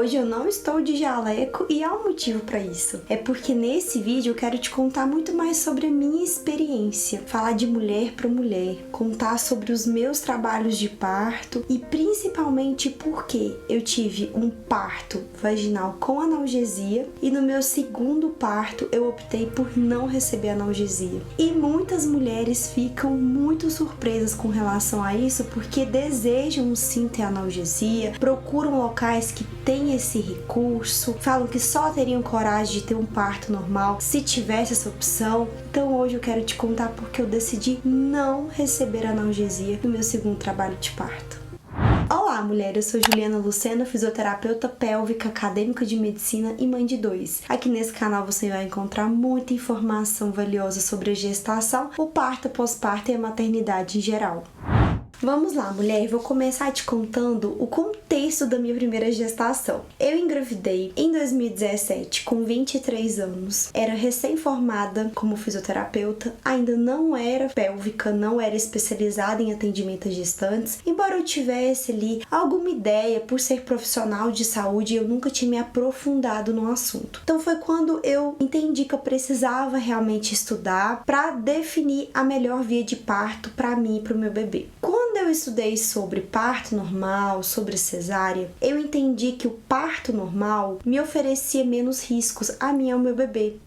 Hoje eu não estou de jaleco e há um motivo para isso. É porque nesse vídeo eu quero te contar muito mais sobre a minha experiência, falar de mulher para mulher, contar sobre os meus trabalhos de parto e principalmente porque eu tive um parto vaginal com analgesia e no meu segundo parto eu optei por não receber analgesia. E muitas mulheres ficam muito surpresas com relação a isso porque desejam sim ter analgesia, procuram locais que têm esse recurso, falam que só teriam coragem de ter um parto normal se tivesse essa opção. Então hoje eu quero te contar porque eu decidi não receber analgesia no meu segundo trabalho de parto. Olá, mulher! Eu sou Juliana Lucena, fisioterapeuta pélvica, acadêmica de medicina e mãe de 2. Aqui nesse canal você vai encontrar muita informação valiosa sobre a gestação, o parto, pós-parto e a maternidade em geral. Vamos lá, mulher, vou começar te contando o contexto da minha primeira gestação. Eu engravidei em 2017 com 23 anos, era recém-formada como fisioterapeuta, ainda não era pélvica, não era especializada em atendimento a gestantes, embora eu tivesse ali alguma ideia por ser profissional de saúde, eu nunca tinha me aprofundado no assunto. Então foi quando eu entendi que eu precisava realmente estudar para definir a melhor via de parto para mim e para o meu bebê. Quando eu estudei sobre parto normal, sobre cesárea, eu entendi que o parto normal me oferecia menos riscos a mim e ao meu bebê.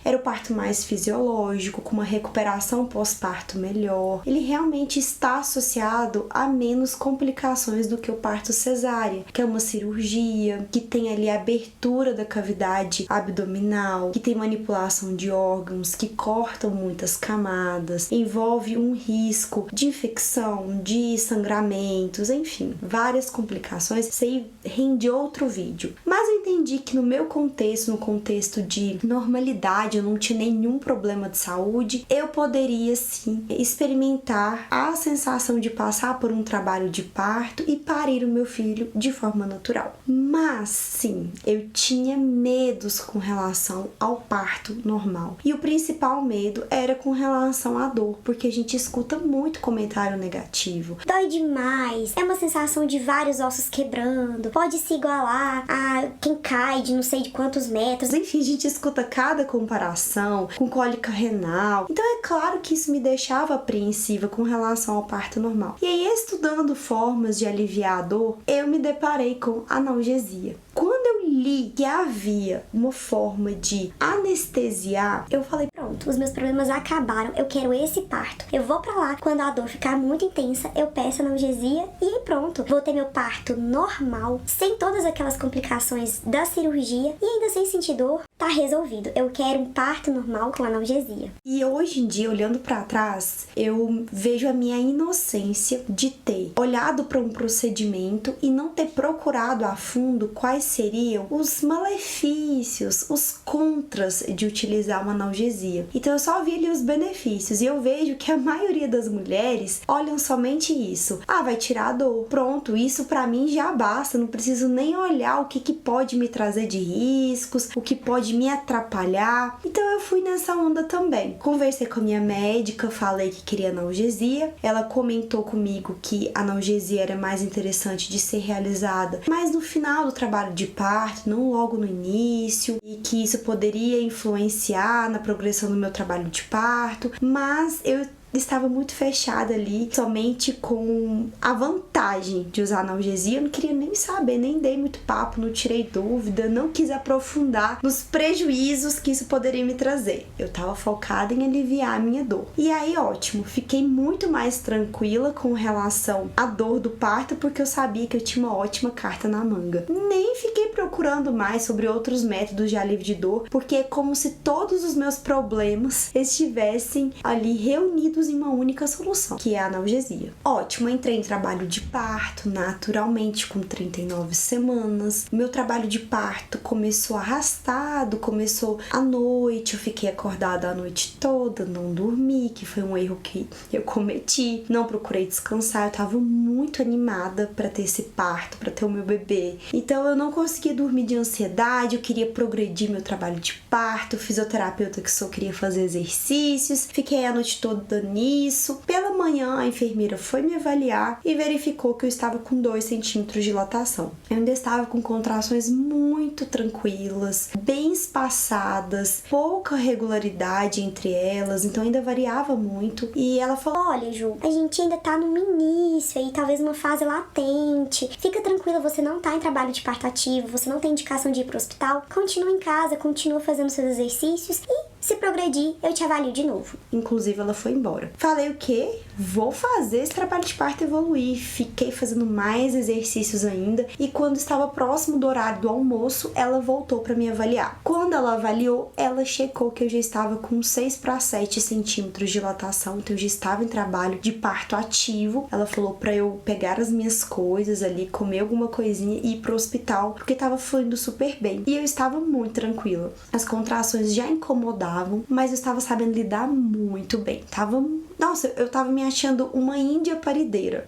Era o parto mais fisiológico, com uma recuperação pós-parto melhor. Ele realmente está associado a menos complicações do que o parto cesárea, que é uma cirurgia, que tem ali a abertura da cavidade abdominal, que tem manipulação de órgãos, que cortam muitas camadas, envolve um risco de infecção, de sangramentos, enfim, várias complicações. Isso aí rende outro vídeo. Mas eu entendi que no meu contexto, no contexto de normalidade, eu não tinha nenhum problema de saúde, eu poderia sim experimentar a sensação de passar por um trabalho de parto e parir o meu filho de forma natural. Mas sim, eu tinha medos com relação ao parto normal. E o principal medo era com relação à dor, porque a gente escuta muito comentário negativo. Dói demais, é uma sensação de vários ossos quebrando, pode se igualar a quem cai de não sei de quantos metros. Enfim, a gente escuta cada comparação com cólica renal. Então é claro que isso me deixava apreensiva com relação ao parto normal. E aí, estudando formas de aliviar a dor, eu me deparei com analgesia. Quando eu li que havia uma forma de anestesiar, eu falei, pronto, os meus problemas acabaram, eu quero esse parto. Eu vou pra lá, quando a dor ficar muito intensa, eu peço analgesia e aí pronto. Vou ter meu parto normal, sem todas aquelas complicações da cirurgia e ainda sem sentir dor. Tá resolvido. Eu quero um parto normal com analgesia. E hoje em dia, olhando pra trás, eu vejo a minha inocência de ter olhado para um procedimento e não ter procurado a fundo quais seriam os malefícios, os contras de utilizar uma analgesia. Então eu só vi ali os benefícios e eu vejo que a maioria das mulheres olham somente isso. Ah, vai tirar a dor. Pronto, isso pra mim já basta. Não preciso nem olhar o que pode me trazer de riscos, o que pode me atrapalhar. Então eu fui nessa onda também. Conversei com a minha médica, falei que queria analgesia. Ela comentou comigo que a analgesia era mais interessante de ser realizada mas no final do trabalho de parto, não logo no início, e que isso poderia influenciar na progressão do meu trabalho de parto, mas eu estava muito fechada ali somente com a vantagem de usar analgesia. Eu não queria nem saber, nem dei muito papo, não tirei dúvida, não quis aprofundar nos prejuízos que isso poderia me trazer. Eu estava focada em aliviar a minha dor. E aí, ótimo, fiquei muito mais tranquila com relação à dor do parto, porque eu sabia que eu tinha uma ótima carta na manga. Nem fiquei procurando mais sobre outros métodos de alívio de dor, porque é como se todos os meus problemas estivessem ali reunidos em uma única solução, que é a analgesia. Ótimo, entrei em trabalho de parto naturalmente com 39 semanas. Meu trabalho de parto começou arrastado, começou à noite, eu fiquei acordada a noite toda, não dormi, que foi um erro que eu cometi. Não procurei descansar, eu tava muito animada para ter esse parto, para ter o meu bebê. Então eu não conseguia dormir de ansiedade, eu queria progredir meu trabalho de parto, fisioterapeuta que só queria fazer exercícios. Fiquei a noite toda nisso. Pela manhã, a enfermeira foi me avaliar e verificou que eu estava com 2 centímetros de dilatação. Eu ainda estava com contrações muito tranquilas, bem espaçadas, pouca regularidade entre elas, então ainda variava muito. E ela falou: olha, Ju, a gente ainda tá no início aí, talvez uma fase latente. Fica tranquila, você não tá em trabalho de parto ativo, você não tem indicação de ir pro hospital. Continua em casa, continua fazendo seus exercícios e, se progredir, eu te avalio de novo. Inclusive, ela foi embora. Falei o quê? Vou fazer esse trabalho de parto evoluir. Fiquei fazendo mais exercícios ainda e quando estava próximo do horário do almoço, ela voltou para me avaliar. Quando ela avaliou, ela checou que eu já estava com 6 para 7 centímetros de dilatação, então eu já estava em trabalho de parto ativo. Ela falou para eu pegar as minhas coisas ali, comer alguma coisinha e ir pro hospital, porque estava fluindo super bem. E eu estava muito tranquila. As contrações já incomodavam, mas eu estava sabendo lidar muito bem. Nossa, eu tava me achando uma índia parideira.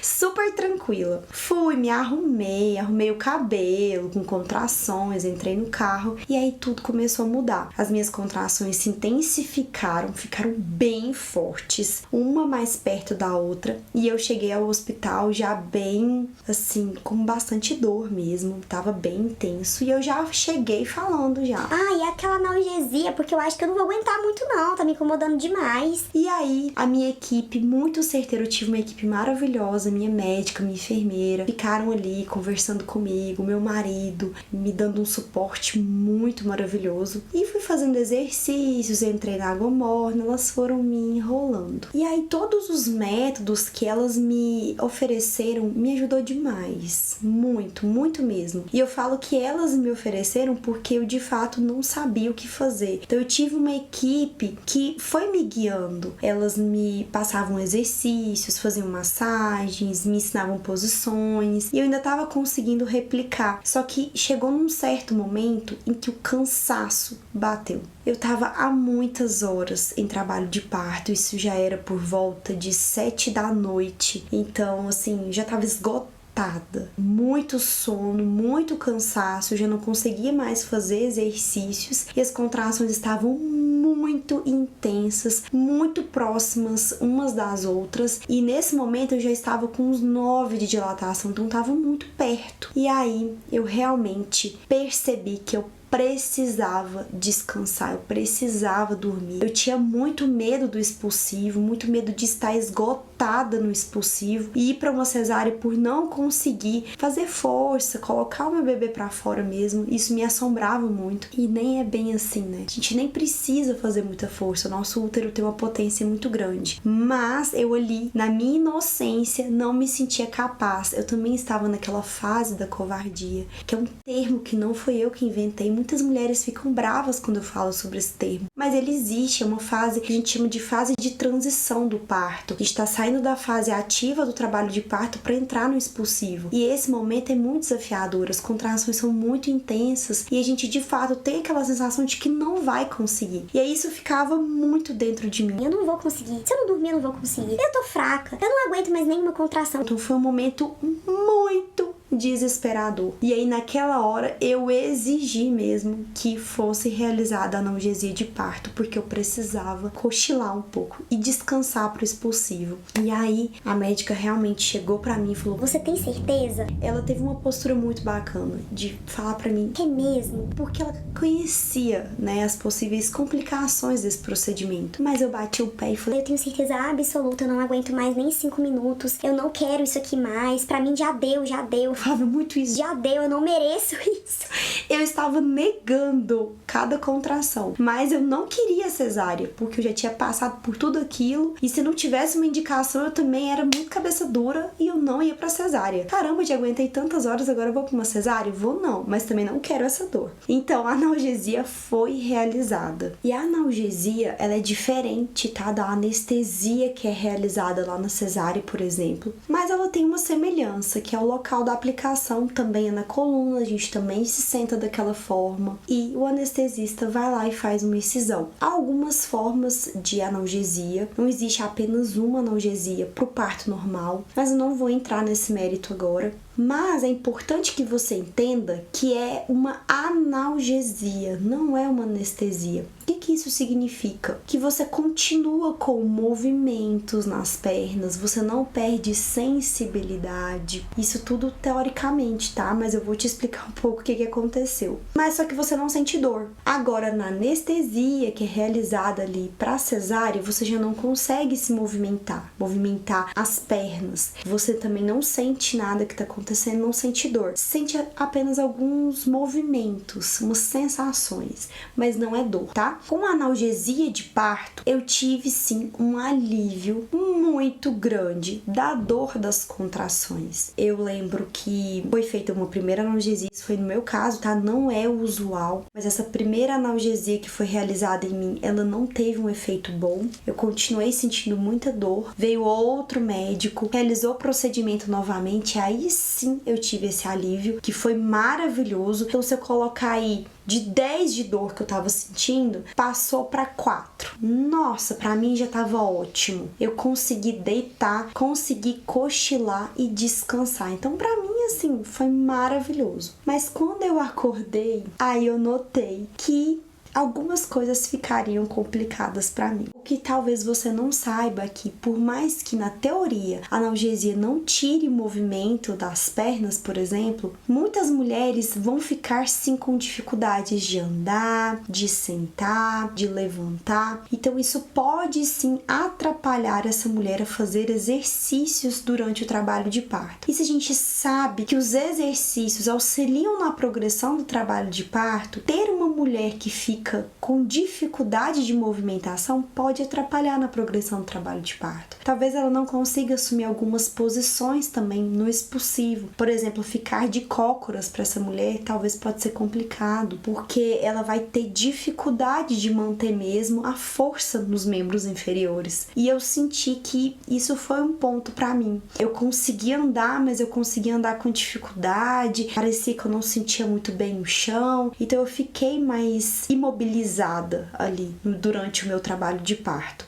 Super tranquila. Fui, me arrumei o cabelo com contrações, entrei no carro e aí tudo começou a mudar. As minhas contrações se intensificaram, ficaram bem fortes, uma mais perto da outra, e eu cheguei ao hospital já bem, assim, com bastante dor mesmo, tava bem intenso, e eu já cheguei falando já. E aquela analgesia, porque eu acho que eu não vou aguentar muito não, tá me incomodando demais. E aí, a minha equipe, muito certeira, eu tive uma equipe maravilhosa, minha médica, minha enfermeira, ficaram ali conversando comigo, meu marido, me dando um suporte muito maravilhoso. E fui fazendo exercícios, entrei na água morna, elas foram me enrolando. E aí, todos os métodos que elas me ofereceram me ajudou demais. Muito, muito mesmo. E eu falo que elas me ofereceram porque eu, de fato, não sabia o que fazer. Então, eu tive uma equipe que foi me guiando. Elas me passavam exercícios, faziam massagens, me ensinavam posições e eu ainda estava conseguindo replicar. Só que chegou num certo momento em que o cansaço bateu. Eu estava há muitas horas em trabalho de parto, isso já era por volta de 7 da noite. Então, assim, já estava esgotada. Muito sono, muito cansaço, eu já não conseguia mais fazer exercícios e as contrações estavam muito intensas, muito próximas umas das outras, e nesse momento eu já estava com uns 9 de dilatação, então estava muito perto. E aí eu realmente percebi que eu precisava descansar, eu precisava dormir. Eu tinha muito medo do expulsivo, muito medo de estar esgotada no expulsivo e ir para uma cesárea por não conseguir fazer força, colocar o meu bebê para fora mesmo. Isso me assombrava muito e nem é bem assim, né? A gente nem precisa fazer muita força, o nosso útero tem uma potência muito grande. Mas eu ali, na minha inocência, não me sentia capaz. Eu também estava naquela fase da covardia, que é um termo que não foi eu que inventei. Muitas mulheres ficam bravas quando eu falo sobre esse termo, mas ele existe, é uma fase que a gente chama de fase de transição do parto. A gente está saindo da fase ativa do trabalho de parto para entrar no expulsivo. E esse momento é muito desafiador, as contrações são muito intensas e a gente de fato tem aquela sensação de que não vai conseguir. E aí isso ficava muito dentro de mim. Eu não vou conseguir. Se eu não dormir, eu não vou conseguir. Eu tô fraca. Eu não aguento mais nenhuma contração. Então foi um momento muito desesperador. E aí naquela hora eu exigi mesmo que fosse realizada a analgesia de parto, porque eu precisava cochilar um pouco e descansar pro expulsivo. E aí a médica realmente chegou pra mim e falou: você tem certeza? Ela teve uma postura muito bacana de falar pra mim: é mesmo? Porque ela conhecia, né, as possíveis complicações desse procedimento. Mas eu bati o pé e falei: eu tenho certeza absoluta, eu não aguento mais nem 5 minutos, eu não quero isso aqui mais, pra mim já deu. Eu falava muito isso. Já deu, eu não mereço isso. Eu estava negando cada contração, mas eu não queria cesárea, porque eu já tinha passado por tudo aquilo, e se não tivesse uma indicação, eu também era muito cabeça dura e eu não ia pra cesárea. Caramba, já aguentei tantas horas, agora eu vou pra uma cesárea? Vou não, mas também não quero essa dor. Então, a analgesia foi realizada. E a analgesia, ela é diferente, tá, da anestesia que é realizada lá na cesárea, por exemplo, mas ela tem uma semelhança, que é o local da aplicação também é na coluna, a gente também se senta daquela forma e o anestesista vai lá e faz uma incisão. Há algumas formas de analgesia, não existe apenas uma analgesia para o parto normal, mas eu não vou entrar nesse mérito agora. Mas é importante que você entenda que é uma analgesia, não é uma anestesia. O que isso significa? Que você continua com movimentos nas pernas, você não perde sensibilidade. Isso tudo teoricamente, tá? Mas eu vou te explicar um pouco o que aconteceu. Mas só que você não sente dor. Agora, na anestesia, que é realizada ali para cesárea, você já não consegue se movimentar as pernas. Você também não sente nada que tá acontecendo, não sente dor. Sente apenas alguns movimentos, umas sensações, mas não é dor, tá? Com a analgesia de parto, eu tive sim um alívio muito grande da dor das contrações. Eu lembro que foi feita uma primeira analgesia, isso foi no meu caso, tá? Não é o usual, mas essa primeira analgesia que foi realizada em mim, ela não teve um efeito bom. Eu continuei sentindo muita dor. Veio outro médico, realizou o procedimento novamente, aí sim eu tive esse alívio, que foi maravilhoso. Então, se eu colocar aí de 10 de dor que eu tava sentindo, passou para 4. Nossa, pra mim já tava ótimo. Eu consegui deitar, consegui cochilar e descansar. Então, pra mim, assim, foi maravilhoso. Mas quando eu acordei, aí eu notei que algumas coisas ficariam complicadas para mim. O que talvez você não saiba é que, por mais que na teoria a analgesia não tire o movimento das pernas, por exemplo, muitas mulheres vão ficar sim com dificuldades de andar, de sentar, de levantar. Então isso pode sim atrapalhar essa mulher a fazer exercícios durante o trabalho de parto. E se a gente sabe que os exercícios auxiliam na progressão do trabalho de parto, ter uma mulher que fica com dificuldade de movimentação pode atrapalhar na progressão do trabalho de parto. Talvez ela não consiga assumir algumas posições também no expulsivo. Por exemplo, ficar de cócoras para essa mulher talvez pode ser complicado, porque ela vai ter dificuldade de manter mesmo a força nos membros inferiores. E eu senti que isso foi um ponto para mim. Eu conseguia andar, mas eu conseguia andar com dificuldade, parecia que eu não sentia muito bem o chão, então eu fiquei mais imobilizada ali durante o meu trabalho de parto,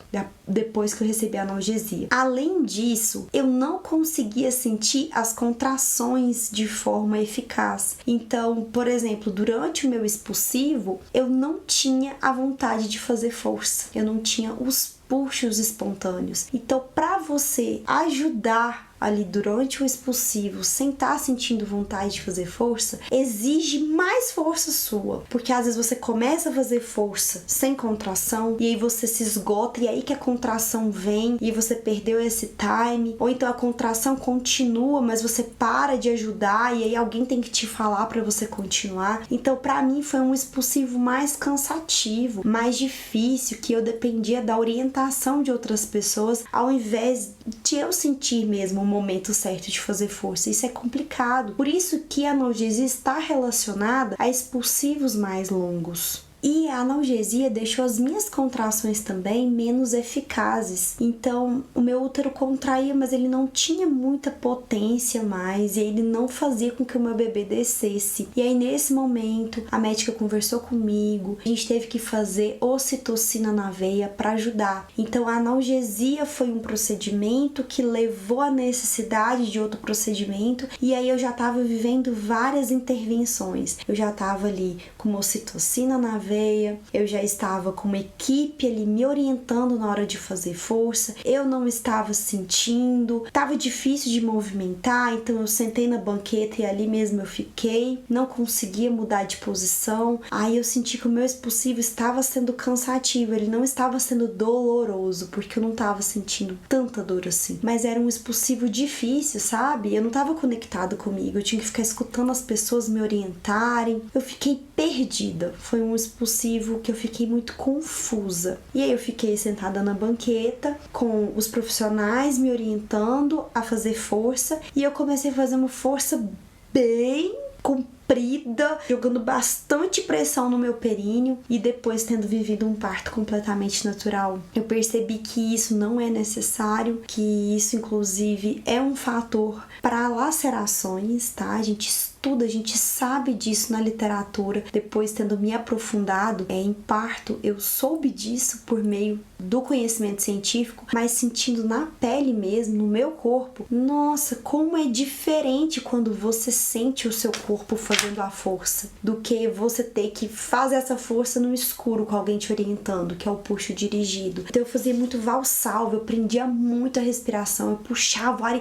depois que eu recebi a analgesia. Além disso, eu não conseguia sentir as contrações de forma eficaz. Então, por exemplo, durante o meu expulsivo, eu não tinha a vontade de fazer força, eu não tinha os puxos espontâneos. Então, para você ajudar ali durante o expulsivo, sem estar sentindo vontade de fazer força, exige mais força sua, porque às vezes você começa a fazer força sem contração e aí você se esgota e aí que a contração vem e você perdeu esse time, ou então a contração continua, mas você para de ajudar e aí alguém tem que te falar para você continuar. Então, para mim foi um expulsivo mais cansativo, mais difícil, que eu dependia da orientação de outras pessoas ao invés de eu sentir mesmo momento certo de fazer força. Isso é complicado. Por isso que a analgesia está relacionada a expulsivos mais longos. E a analgesia deixou as minhas contrações também menos eficazes. Então, o meu útero contraía, mas ele não tinha muita potência mais e ele não fazia com que o meu bebê descesse. E aí, nesse momento, a médica conversou comigo, a gente teve que fazer ocitocina na veia para ajudar. Então, a analgesia foi um procedimento que levou à necessidade de outro procedimento e aí eu já estava vivendo várias intervenções. Eu já estava ali com ocitocina na veia, eu já estava com uma equipe ali me orientando na hora de fazer força, eu não estava sentindo, estava difícil de movimentar, então eu sentei na banqueta e ali mesmo eu fiquei, não conseguia mudar de posição. Aí eu senti que o meu expulsivo estava sendo cansativo, ele não estava sendo doloroso, porque eu não estava sentindo tanta dor assim, mas era um expulsivo difícil, sabe? Eu não estava conectado comigo, eu tinha que ficar escutando as pessoas me orientarem, eu fiquei perdida, foi um expulsivo que eu fiquei muito confusa. E aí eu fiquei sentada na banqueta com os profissionais me orientando a fazer força e eu comecei a fazer uma força bem comprida, jogando bastante pressão no meu períneo e depois tendo vivido um parto completamente natural. Eu percebi que isso não é necessário, que isso inclusive é um fator para lacerações, tá? A gente estuda tudo, a gente sabe disso na literatura. Depois, tendo me aprofundado em parto, eu soube disso por meio do conhecimento científico, mas sentindo na pele mesmo, no meu corpo. Nossa, como é diferente quando você sente o seu corpo fazendo a força, do que você ter que fazer essa força no escuro com alguém te orientando, que é o puxo dirigido. Então eu fazia muito valsalva, eu prendia muito a respiração, eu puxava o ar e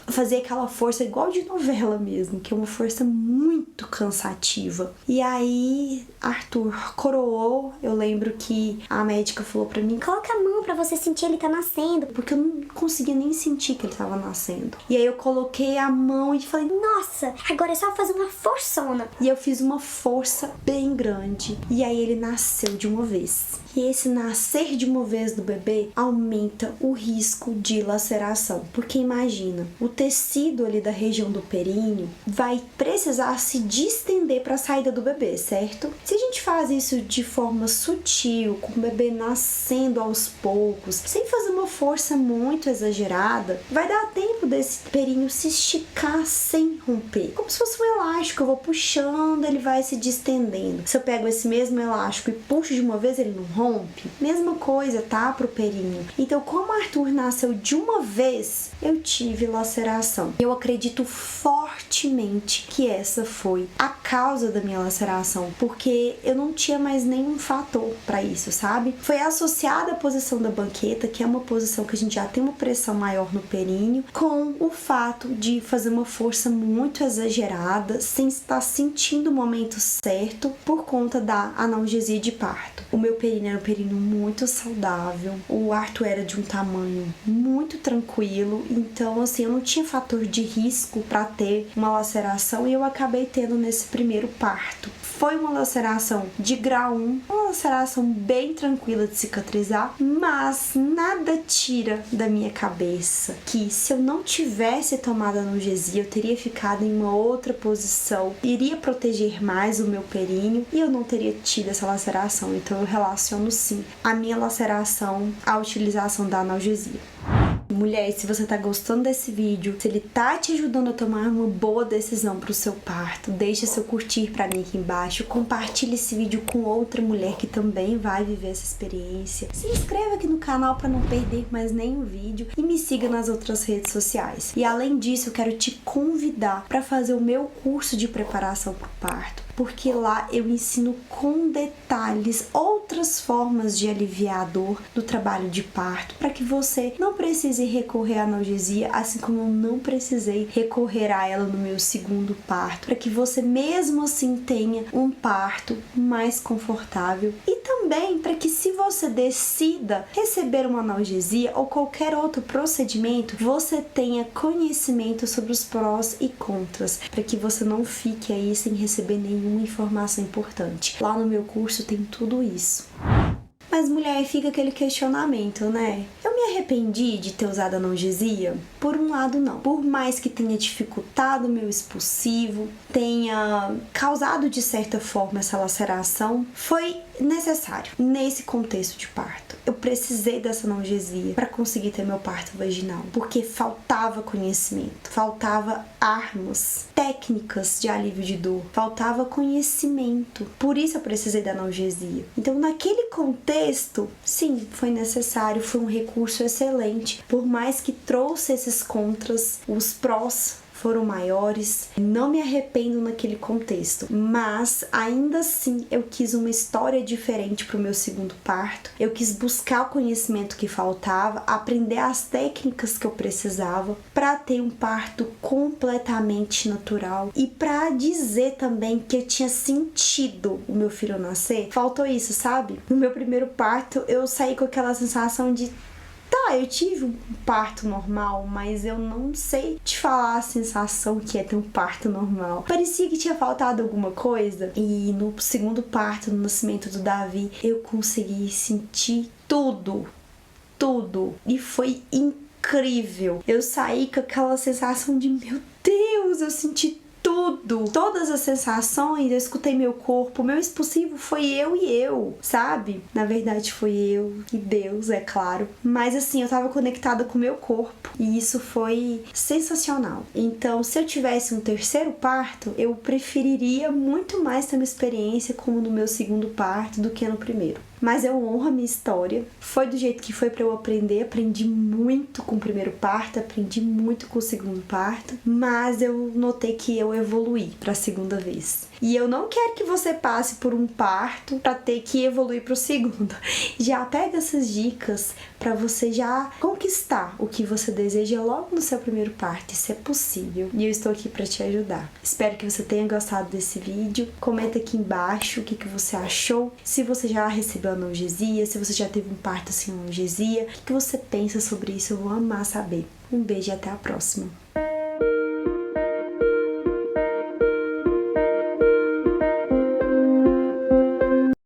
fazer aquela força igual de novela mesmo, que é uma força muito cansativa. E aí, Arthur coroou. Eu lembro que a médica falou pra mim: coloca a mão pra você sentir ele tá nascendo. Porque eu não conseguia nem sentir que ele tava nascendo. E aí eu coloquei a mão e falei: nossa, agora é só fazer uma forçona. E eu fiz uma força bem grande. E aí ele nasceu de uma vez. E esse nascer de uma vez do bebê aumenta o risco de laceração. Porque imagina, o tecido ali da região do períneo vai precisar se distender para a saída do bebê, certo? Se a gente faz isso de forma sutil, com o bebê nascendo aos poucos, sem fazer uma força muito exagerada, vai dar tempo desse períneo se esticar sem romper. Como se fosse um elástico, eu vou puxando, ele vai se distendendo. Se eu pego esse mesmo elástico e puxo de uma vez, ele não rompe? Mesma coisa, tá? Pro períneo. Então, como Arthur nasceu de uma vez, eu tive laceração. Eu acredito fortemente que essa foi a causa da minha laceração, porque eu não tinha mais nenhum fator para isso, sabe? Foi associada à posição da banqueta, que é uma posição que a gente já tem uma pressão maior no períneo, com o fato de fazer uma força muito exagerada, sem estar sentindo o momento certo, por conta da analgesia de parto. O meu períneo era um períneo muito saudável, o Arthur era de um tamanho muito tranquilo, então assim, eu não tinha fator de risco para ter uma laceração e eu acabei tendo nesse primeiro parto. Foi uma laceração de grau 1, uma laceração bem tranquila de cicatrizar, mas nada tira da minha cabeça que se eu não tivesse tomado analgesia, eu teria ficado em uma outra posição, iria proteger mais o meu períneo e eu não teria tido essa laceração. Então eu relaciono sim a minha laceração à utilização da analgesia. Mulher, se você tá gostando desse vídeo, se ele tá te ajudando a tomar uma boa decisão pro seu parto, deixa seu curtir pra mim aqui embaixo, compartilhe esse vídeo com outra mulher que também vai viver essa experiência. Se inscreva aqui no canal pra não perder mais nenhum vídeo e me siga nas outras redes sociais. E além disso, eu quero te convidar pra fazer o meu curso de preparação pro parto, porque lá eu ensino com detalhes outras formas de aliviar a dor do trabalho de parto, para que você não precise recorrer à analgesia, assim como eu não precisei recorrer a ela no meu segundo parto, para que você mesmo assim tenha um parto mais confortável e também para que, se você decida receber uma analgesia ou qualquer outro procedimento, você tenha conhecimento sobre os prós e contras, para que você não fique aí sem receber nenhuma informação importante. Lá no meu curso tem tudo isso. Mas, mulher, fica aquele questionamento, né? Eu me arrependi de ter usado analgesia? Por um lado, não. Por mais que tenha dificultado o meu expulsivo, tenha causado de certa forma essa laceração, foi necessário nesse contexto de parto. Eu precisei dessa analgesia para conseguir ter meu parto vaginal, porque faltava conhecimento, faltava armas, técnicas de alívio de dor, faltava conhecimento. Por isso eu precisei da analgesia. Então, naquele contexto, sim, foi necessário, foi um recurso excelente. Por mais que trouxe esses contras, os prós foram maiores, não me arrependo naquele contexto, mas ainda assim eu quis uma história diferente para o meu segundo parto. Eu quis buscar o conhecimento que faltava, aprender as técnicas que eu precisava para ter um parto completamente natural e para dizer também que eu tinha sentido o meu filho nascer. Faltou isso, sabe? No meu primeiro parto eu saí com aquela sensação de eu tive um parto normal, mas eu não sei te falar a sensação que é ter um parto normal. Parecia que tinha faltado alguma coisa. E no segundo parto, no nascimento do Davi, eu consegui sentir tudo. E foi incrível. Eu saí com aquela sensação de, meu Deus, eu senti tudo tudo, todas as sensações, eu escutei meu corpo, meu expulsivo foi eu e eu, sabe? Na verdade foi eu e Deus, é claro. Mas assim, eu tava conectada com o meu corpo e isso foi sensacional. Então, se eu tivesse um terceiro parto, eu preferiria muito mais ter uma experiência como no meu segundo parto do que no primeiro. Mas eu honro a minha história. Foi do jeito que foi pra eu aprender. Aprendi muito com o primeiro parto, aprendi muito com o segundo parto. Mas eu notei que eu evoluí pra segunda vez. E eu não quero que você passe por um parto pra ter que evoluir pro segundo. Já pega essas dicas pra você já conquistar o que você deseja logo no seu primeiro parto. Isso é possível. E eu estou aqui pra te ajudar. Espero que você tenha gostado desse vídeo. Comenta aqui embaixo o que você achou. Se você já recebeu analgesia, se você já teve um parto sem analgesia, o que você pensa sobre isso? Eu vou amar saber. Um beijo e até a próxima.